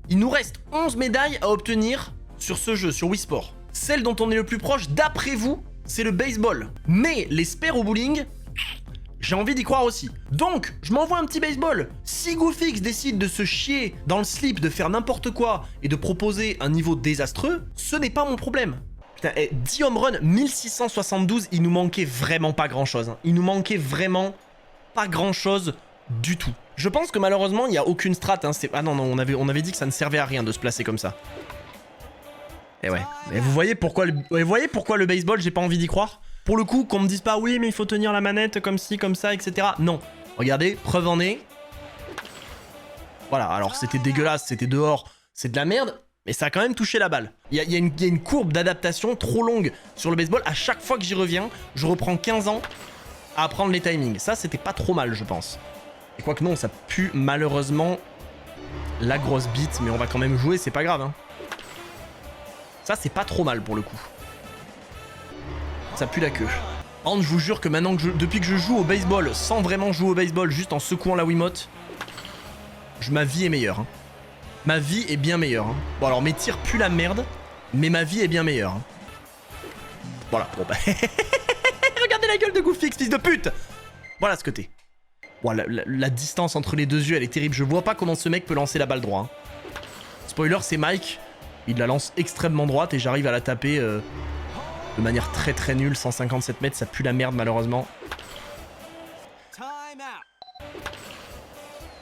Il nous reste 11 médailles à obtenir sur ce jeu, sur Wii Sport. Celle dont on est le plus proche, d'après vous, c'est le baseball. Mais les spares au bowling, j'ai envie d'y croire aussi. Donc, je m'envoie un petit baseball. Si Goofix décide de se chier dans le slip, de faire n'importe quoi et de proposer un niveau désastreux, ce n'est pas mon problème. Putain, 10 home run, 1672, il nous manquait vraiment pas grand chose. Hein. Il nous manquait vraiment pas grand chose du tout. Je pense que malheureusement, il n'y a aucune strat. Hein. Ah non, on avait dit que ça ne servait à rien de se placer comme ça. Et ouais. Et vous voyez pourquoi le baseball, j'ai pas envie d'y croire? Pour le coup, qu'on me dise pas, oui, mais il faut tenir la manette comme ci, comme ça, etc. Non. Regardez, preuve en est. Voilà, alors c'était dégueulasse, c'était dehors, c'est de la merde, mais ça a quand même touché la balle. Il y a une courbe d'adaptation trop longue sur le baseball. À chaque fois que j'y reviens, je reprends 15 ans à apprendre les timings. Ça, c'était pas trop mal, je pense. Et quoique non, ça pue malheureusement la grosse bite, mais on va quand même jouer, c'est pas grave. Hein. Ça, c'est pas trop mal pour le coup. Ça pue la queue. Par contre, je vous jure que maintenant, depuis que je joue au baseball, sans vraiment jouer au baseball, juste en secouant la Wiimote, ma vie est meilleure. Hein. Ma vie est bien meilleure. Hein. Bon, alors mes tirs puent la merde, mais ma vie est bien meilleure. Hein. Voilà, bon bah... Regardez la gueule de Goofix, fils de pute. Voilà ce que t'es. Bon, la distance entre les deux yeux, elle est terrible. Je vois pas comment ce mec peut lancer la balle droit. Hein. Spoiler, c'est Mike. Il la lance extrêmement droite et j'arrive à la taper... de manière très très nulle, 157 mètres, ça pue la merde malheureusement.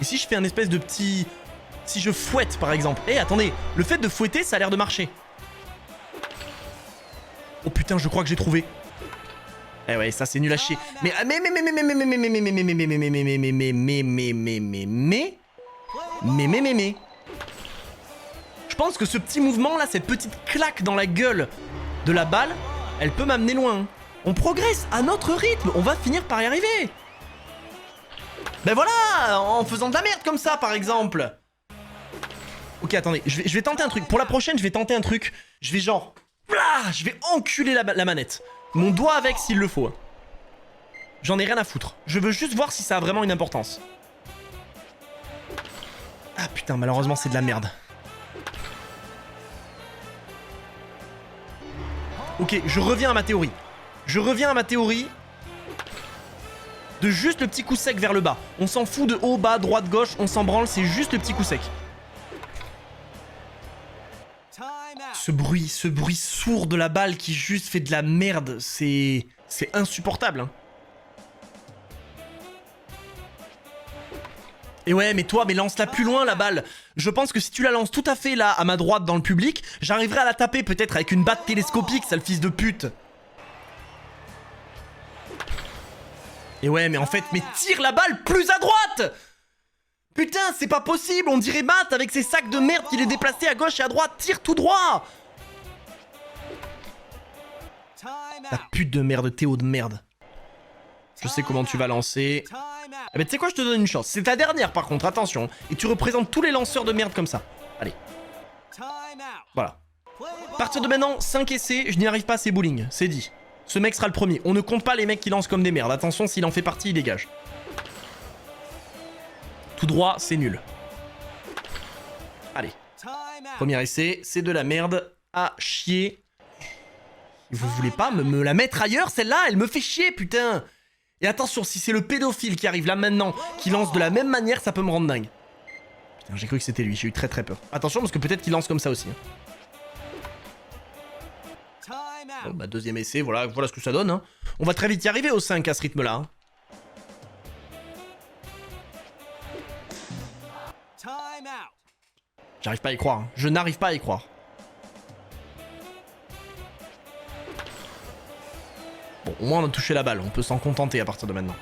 Et si je fais un espèce de petit... Si je fouette par exemple. Eh attendez, le fait de fouetter ça a l'air de marcher. Oh putain, je crois que j'ai trouvé. Eh ouais, ça c'est nul à chier. Mais... Je pense que ce petit mouvement là, cette petite claque dans la gueule de la balle, elle peut m'amener loin. On progresse à notre rythme, on va finir par y arriver. Ben voilà, en faisant de la merde comme ça par exemple. Ok, attendez, je vais tenter un truc. Pour la prochaine, je vais tenter un truc. Je vais genre... Je vais enculer la manette. Mon doigt avec s'il le faut. J'en ai rien à foutre. Je veux juste voir si ça a vraiment une importance. Ah putain, malheureusement c'est de la merde. Ok, je reviens à ma théorie. Je reviens à ma théorie de juste le petit coup sec vers le bas. On s'en fout de haut, bas, droite, gauche, on s'en branle, c'est juste le petit coup sec. Ce bruit sourd de la balle qui juste fait de la merde, c'est insupportable. Hein. Et ouais, mais toi, mais lance-la plus loin la balle. Je pense que si tu la lances tout à fait là, à ma droite dans le public, j'arriverai à la taper peut-être avec une batte télescopique, sale fils de pute. Et ouais, mais en fait, mais tire la balle plus à droite. Putain, c'est pas possible, on dirait Matt avec ses sacs de merde qu'il est déplacé à gauche et à droite, tire tout droit. La pute de merde, Théo de merde. Je sais comment tu vas lancer. Ah bah tu sais quoi, je te donne une chance. C'est ta dernière par contre, attention. Et tu représentes tous les lanceurs de merde comme ça. Allez. Voilà. À partir de maintenant, 5 essais, je n'y arrive pas à ces bowling. C'est dit. Ce mec sera le premier. On ne compte pas les mecs qui lancent comme des merdes. Attention, s'il en fait partie, il dégage. Tout droit, c'est nul. Allez. Premier essai, c'est de la merde à chier. Vous voulez pas me la mettre ailleurs, celle-là? Elle me fait chier, putain. Et attention, si c'est le pédophile qui arrive là maintenant, qui lance de la même manière, ça peut me rendre dingue. Putain, j'ai cru que c'était lui, j'ai eu très très peur. Attention, parce que peut-être qu'il lance comme ça aussi. Bon, bah deuxième essai, voilà ce que ça donne. Hein. On va très vite y arriver au 5 à ce rythme-là. Hein. J'arrive pas à y croire. Hein. Je n'arrive pas à y croire. Bon, au moins on a touché la balle, on peut s'en contenter à partir de maintenant.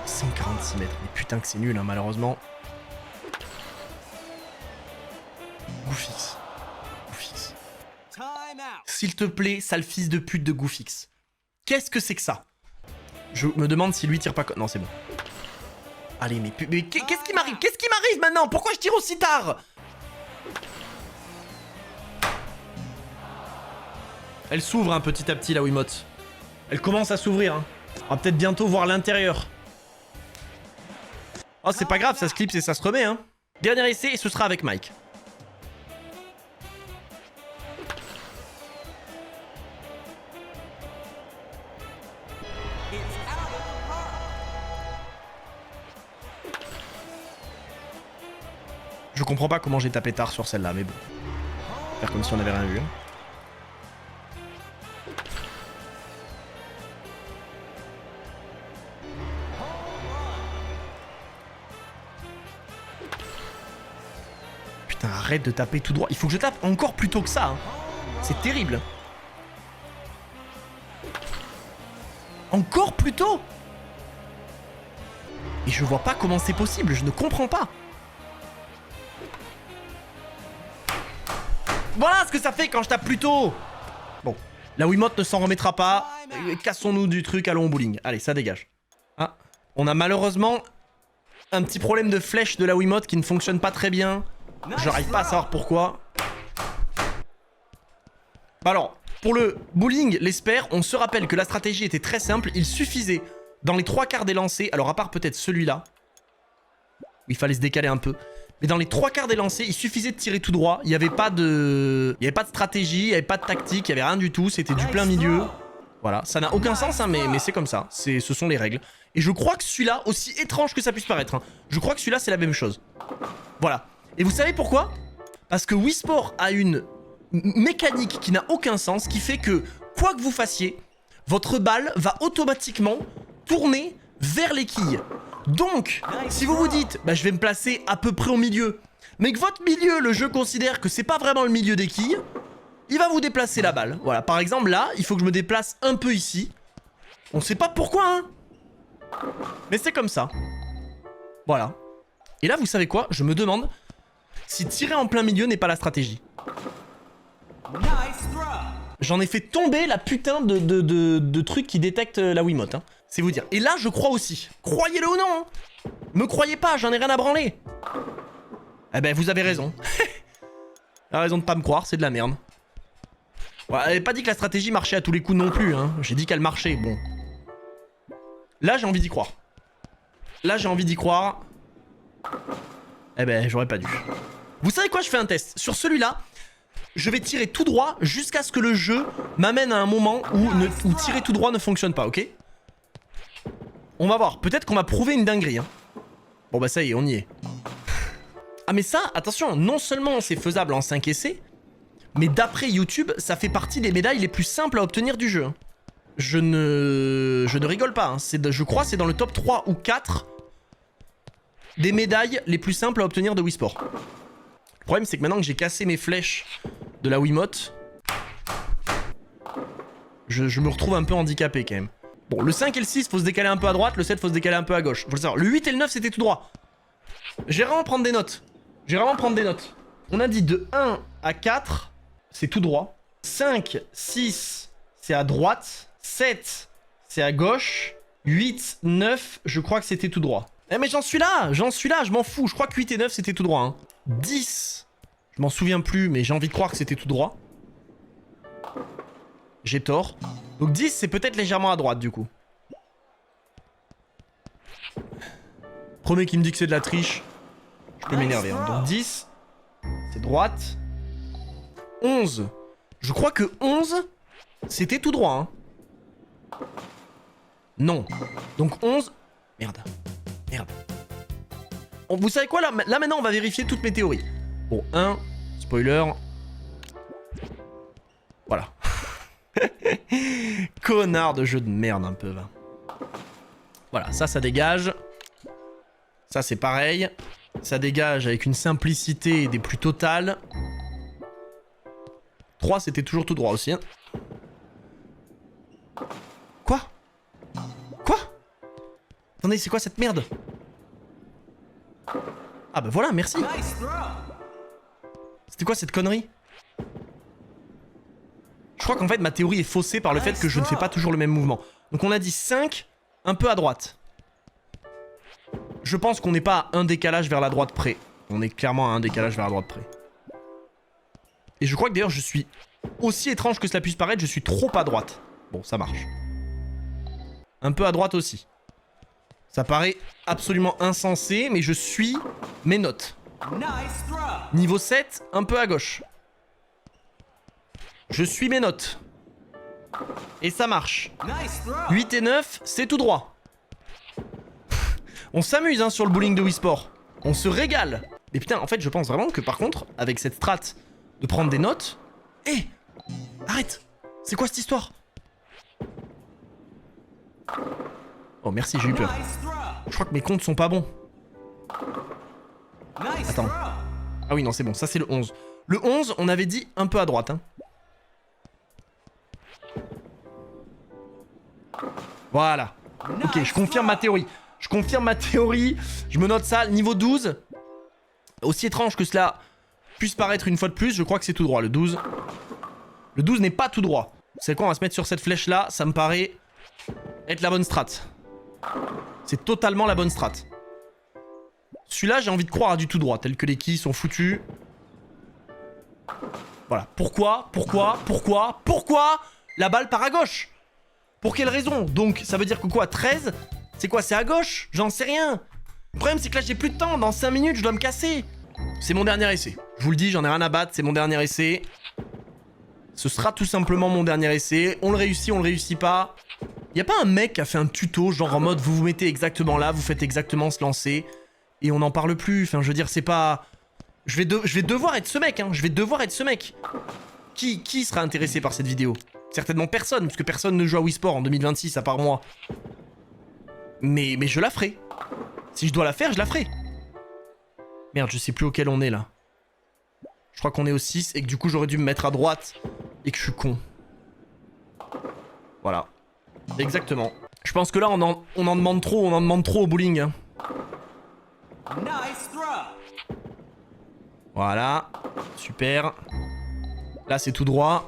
146 mètres, mais putain que c'est nul, hein, malheureusement. Goofix. Goofix. S'il te plaît, sale fils de pute de Goofix. Qu'est-ce que c'est que ça? Je me demande si lui tire pas... Non, c'est bon. Allez, mais qu'est-ce qui m'arrive? Qu'est-ce qui m'arrive maintenant? Pourquoi je tire aussi tard? Elle s'ouvre un petit à petit, la Wiimote. Elle commence à s'ouvrir. Hein. On va peut-être bientôt voir l'intérieur. Oh, c'est pas grave, ça se clipse et ça se remet. Hein. Dernier essai et ce sera avec Mike. Je comprends pas comment j'ai tapé tard sur celle-là, mais bon. Faire comme si on avait rien vu. Putain, arrête de taper tout droit. Il faut que je tape encore plus tôt que ça. Hein. C'est terrible. Encore plus tôt. Et je vois pas comment c'est possible, je ne comprends pas. Voilà ce que ça fait quand je tape plus tôt. Bon, la Wiimote ne s'en remettra pas. Cassons-nous du truc, allons au bowling. Allez, ça dégage. Ah, on a malheureusement un petit problème de flèche de la Wiimote qui ne fonctionne pas très bien. J'arrive pas à savoir pourquoi. Alors, pour le bowling, l'espère, on se rappelle que la stratégie était très simple. Il suffisait, dans les 3/4 des lancers, alors à part peut-être celui-là, où il fallait se décaler un peu, mais dans les 3/4 des lancers, il suffisait de tirer tout droit. Il n'y avait pas de stratégie, il n'y avait pas de tactique, il n'y avait rien du tout. C'était du plein milieu. Voilà, ça n'a aucun sens, hein, mais c'est comme ça. Ce sont les règles. Et je crois que celui-là, aussi étrange que ça puisse paraître, hein, je crois que celui-là, c'est la même chose. Voilà. Et vous savez pourquoi? Parce que Wii Sport a une mécanique qui n'a aucun sens, qui fait que, quoi que vous fassiez, votre balle va automatiquement tourner vers les quilles. Donc, si vous vous dites, bah, je vais me placer à peu près au milieu, mais que votre milieu, le jeu considère que c'est pas vraiment le milieu des quilles, il va vous déplacer la balle. Voilà, par exemple, là, il faut que je me déplace un peu ici. On sait pas pourquoi, hein. Mais c'est comme ça. Voilà. Et là, vous savez quoi? Je me demande si tirer en plein milieu n'est pas la stratégie. J'en ai fait tomber la putain de truc qui détecte la Wiimote. Hein. C'est vous dire. Et là, je crois aussi. Croyez-le ou non, hein. Me croyez pas, j'en ai rien à branler. Eh ben, vous avez raison. La raison de pas me croire, c'est de la merde. Ouais, elle avait pas dit que la stratégie marchait à tous les coups non plus. Hein. J'ai dit qu'elle marchait, bon. Là, j'ai envie d'y croire. Là, j'ai envie d'y croire. Eh ben, j'aurais pas dû. Vous savez quoi? Je fais un test. Sur celui-là, je vais tirer tout droit jusqu'à ce que le jeu m'amène à un moment où tirer tout droit ne fonctionne pas, ok? On va voir. Peut-être qu'on va prouver une dinguerie. Hein. Bon bah ça y est, on y est. Ah mais ça, attention, non seulement c'est faisable en 5 essais, mais d'après YouTube, ça fait partie des médailles les plus simples à obtenir du jeu. Je ne rigole pas. Hein. Je crois que c'est dans le top 3 ou 4 des médailles les plus simples à obtenir de Wii Sport. Le problème, c'est que maintenant que j'ai cassé mes flèches de la Wiimote, je me retrouve un peu handicapé quand même. Bon, le 5 et le 6, faut se décaler un peu à droite, le 7, faut se décaler un peu à gauche. Faut le savoir. Le 8 et le 9, c'était tout droit. J'ai vraiment prendre des notes. On a dit de 1 à 4, c'est tout droit. 5, 6, c'est à droite. 7, c'est à gauche. 8, 9, je crois que c'était tout droit. Eh mais j'en suis là, je m'en fous. Je crois que 8 et 9, c'était tout droit. Hein. 10, je m'en souviens plus, mais j'ai envie de croire que c'était tout droit. J'ai tort. Donc 10, c'est peut-être légèrement à droite, du coup. Premier qui me dit que c'est de la triche, je peux m'énerver. Hein. Donc 10, c'est droite. 11, je crois que 11, c'était tout droit. Hein. Non. Donc 11... Merde. Vous savez quoi, là maintenant, on va vérifier toutes mes théories. Bon, 1, spoiler. Voilà. Connard de jeu de merde, un peu, là. Voilà, ça dégage. Ça, c'est pareil. Ça dégage avec une simplicité des plus totales. 3, c'était toujours tout droit aussi, hein. Quoi? Attendez, c'est quoi cette merde? Ah bah voilà, merci. C'était quoi cette connerie? Je crois qu'en fait ma théorie est faussée par le fait que je ne fais pas toujours le même mouvement. Donc on a dit 5, un peu à droite. Je pense qu'on n'est pas à un décalage vers la droite près. On est clairement à un décalage vers la droite près. Et je crois que d'ailleurs je suis, aussi étrange que cela puisse paraître, je suis trop à droite. Bon, ça marche. Un peu à droite aussi. Ça paraît absolument insensé, mais je suis mes notes. Niveau 7, un peu à gauche. Je suis mes notes. Et ça marche. 8 et 9, c'est tout droit. On s'amuse hein, sur le bowling de Wii Sport. On se régale. Mais putain, en fait, je pense vraiment que par contre, avec cette strat de prendre des notes... Hé, arrête. C'est quoi cette histoire? Oh, merci, j'ai eu peur. Je crois que mes comptes sont pas bons. Attends. Ah oui, non, c'est bon, ça c'est le 11. Le 11, on avait dit un peu à droite. Hein. Voilà. Ok, je confirme ma théorie. Je confirme ma théorie. Je me note ça. Niveau 12. Aussi étrange que cela puisse paraître une fois de plus, je crois que c'est tout droit, le 12. Le 12 n'est pas tout droit. C'est quoi, on va se mettre sur cette flèche-là. Ça me paraît être la bonne strat. C'est totalement la bonne strat. Celui-là, j'ai envie de croire à du tout droit, tel que les quilles sont foutus. Voilà. Pourquoi la balle part à gauche? Pour quelle raison? Donc, ça veut dire que quoi, 13? C'est quoi, c'est à gauche? J'en sais rien. Le problème, c'est que là, j'ai plus de temps. Dans 5 minutes, je dois me casser. C'est mon dernier essai. Je vous le dis, j'en ai rien à battre. C'est mon dernier essai. Ce sera tout simplement mon dernier essai. On le réussit pas. Y a pas un mec qui a fait un tuto, genre en mode, vous vous mettez exactement là, vous faites exactement ce lancer, et on n'en parle plus. Enfin, je veux dire, c'est pas... Je vais devoir être ce mec, hein. Je vais devoir être ce mec. Qui sera intéressé par cette vidéo? Certainement personne, puisque personne ne joue à Wii Sport en 2026, à part moi. Mais je la ferai. Si je dois la faire, je la ferai. Merde, je sais plus auquel on est, là. Je crois qu'on est au 6, et que du coup, j'aurais dû me mettre à droite, et que je suis con. Voilà. Exactement. Je pense que là, on en demande trop au bowling. Hein. Voilà. Super. Là, c'est tout droit.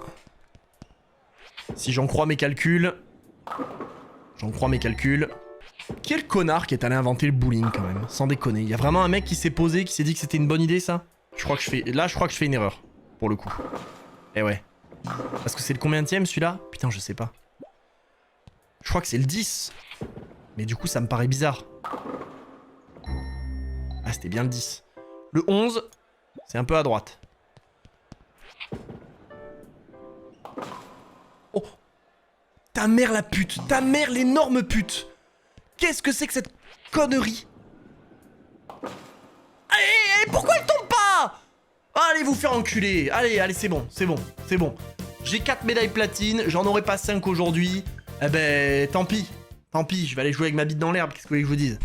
Si j'en crois mes calculs. Quel connard qui est allé inventer le bowling, quand même. Sans déconner. Il y a vraiment un mec qui s'est posé, qui s'est dit que c'était une bonne idée, ça? Je crois que je fais une erreur. Pour le coup. Eh ouais. Parce que c'est le combienième, celui-là? Putain, je sais pas. Je crois que c'est le 10. Mais du coup, ça me paraît bizarre. Ah, c'était bien le 10. Le 11, c'est un peu à droite. Oh! Ta mère la pute! Ta mère l'énorme pute! Qu'est-ce que c'est que cette connerie? Allez, pourquoi elle tombe pas? Allez vous faire enculer! Allez, c'est bon. J'ai 4 médailles platine, j'en aurai pas 5 aujourd'hui. Eh ben, tant pis, je vais aller jouer avec ma bite dans l'herbe, qu'est-ce que vous voulez que je vous dise?